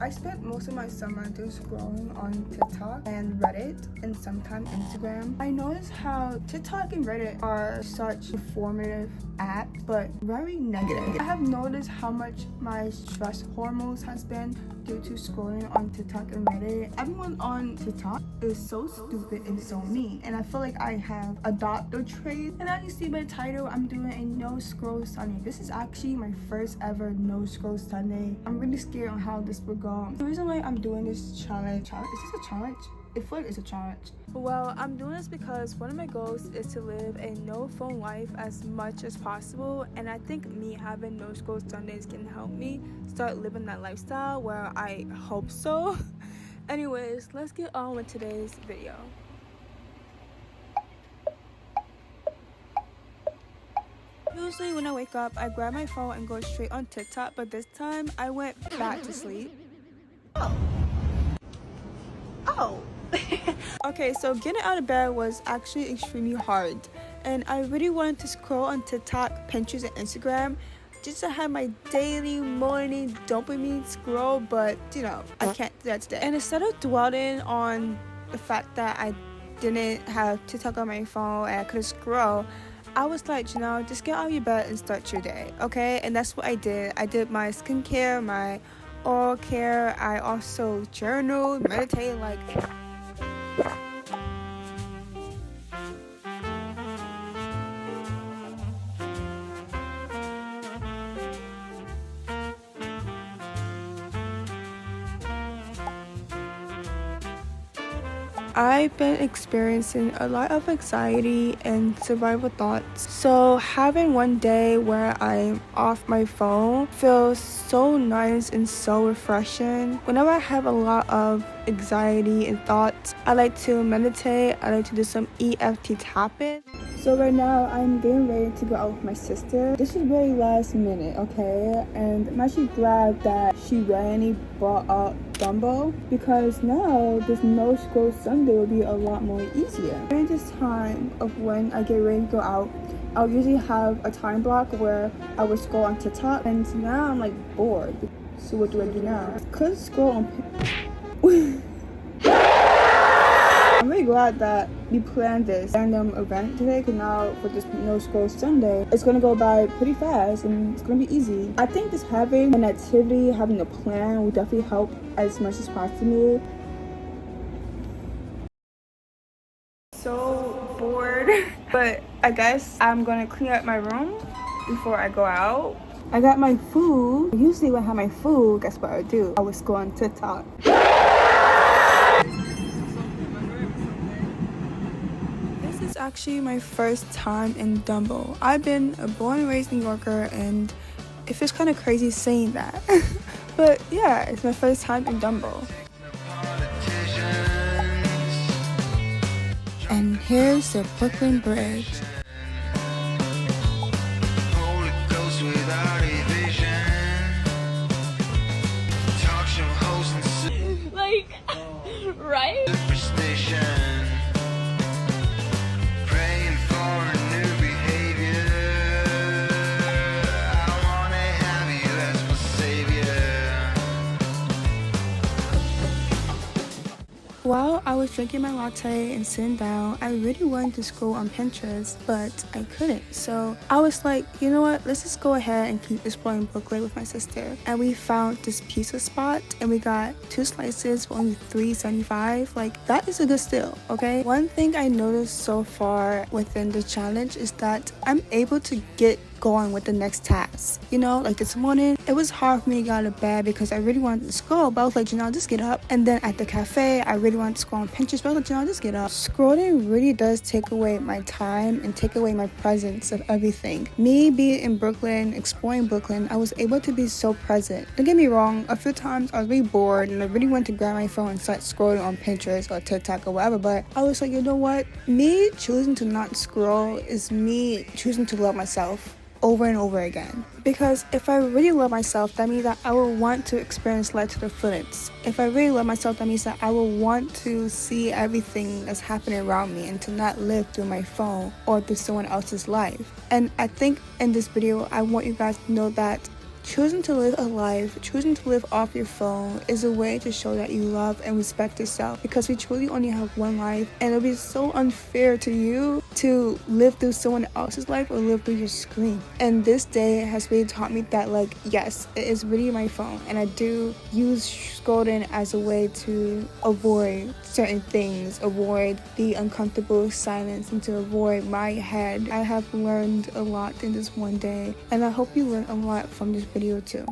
I spent most of my summer just scrolling on TikTok and Reddit and sometimes Instagram. I noticed how TikTok and Reddit are such informative apps, but very negative. I have noticed how much my stress hormones has been due to scrolling on TikTok and Reddit. Everyone on TikTok is so stupid and so mean, and I feel like I have a doctor trait. And as you see by the title, I'm doing a no scroll Sunday. This is actually my first ever no scroll Sunday. I'm really scared on how this will go. The reason why I'm doing this challenge, is this a challenge? I feel like it's a challenge. Well, I'm doing this because one of my goals is to live a no phone life as much as possible, and I think me having no scroll Sundays can help me start living that lifestyle, where I hope so. Anyways, let's get on with today's video. Usually when I wake up, I grab my phone and go straight on TikTok, but this time I went back to sleep. Oh. Okay, so getting out of bed was actually extremely hard, and I really wanted to scroll on TikTok, Pinterest, and Instagram just to have my daily morning dopamine scroll, but you know, I can't do that today. And instead of dwelling on the fact that I didn't have TikTok on my phone and I couldn't scroll, I was like, you know, just get out of your bed and start your day, okay? And that's what I did. I did my skincare, my oral care. I also journaled, meditated, like... I've been experiencing a lot of anxiety and survival thoughts, so having one day where I'm off my phone feels so nice and so refreshing. Whenever I have a lot of anxiety and thoughts, I like to meditate. I like to do some EFT tapping. So right now I'm getting ready to go out with my sister. This is very last minute, okay? And I'm actually glad that she randomly brought up Dumbo, because now this no scroll Sunday will be a lot more easier. During this time of when I get ready to go out, I'll usually have a time block where I would scroll on TikTok, and now I'm like bored. So what do I do now? I could scroll on I'm really glad that we planned this random event today, because now for this no scroll Sunday, it's gonna go by pretty fast and it's gonna be easy. I think just having an activity, having a plan will definitely help as much as possible. So bored, but I guess I'm gonna clean up my room before I go out. I got my food. Usually when I have my food, guess what I would do? I would scroll on TikTok. It's actually my first time in Dumbo. I've been a born and raised New Yorker, and it feels kind of crazy saying that. But yeah, it's my first time in Dumbo. And here's the Brooklyn Bridge. Like, right? While I was drinking my latte and sitting down, I really wanted to scroll on Pinterest, but I couldn't. So I was like, you know what, let's just go ahead and keep exploring Brooklyn with my sister. And we found this pizza spot, and we got 2 slices for only $3.75. Like, that is a good steal, okay? One thing I noticed so far within the challenge is that I'm able to get going with the next task. You know, like this morning, it was hard for me to get out of bed because I really wanted to scroll, but I was like, you know, just get up. And then at the cafe, I really wanted to scroll on Pinterest, but I was like, you know, just get up. Scrolling really does take away my time and take away my presence of everything. Me being in Brooklyn, exploring Brooklyn, I was able to be so present. Don't get me wrong, a few times I was really bored and I really wanted to grab my phone and start scrolling on Pinterest or TikTok or whatever, but I was like, you know what? Me choosing to not scroll is me choosing to love myself over and over again. Because if I really love myself, that means that I will want to experience life to the fullest. If I really love myself, that means that I will want to see everything that's happening around me and to not live through my phone or through someone else's life. And I think in this video, I want you guys to know that choosing to live a life, choosing to live off your phone is a way to show that you love and respect yourself, because we truly only have one life, and it'll be so unfair to you to live through someone else's life or live through your screen. And this day has really taught me that, like, yes, it is really my phone, and I do use scrolling as a way to avoid certain things, avoid the uncomfortable silence, and to avoid my head. I have learned a lot in this one day, and I hope you learned a lot from this video too.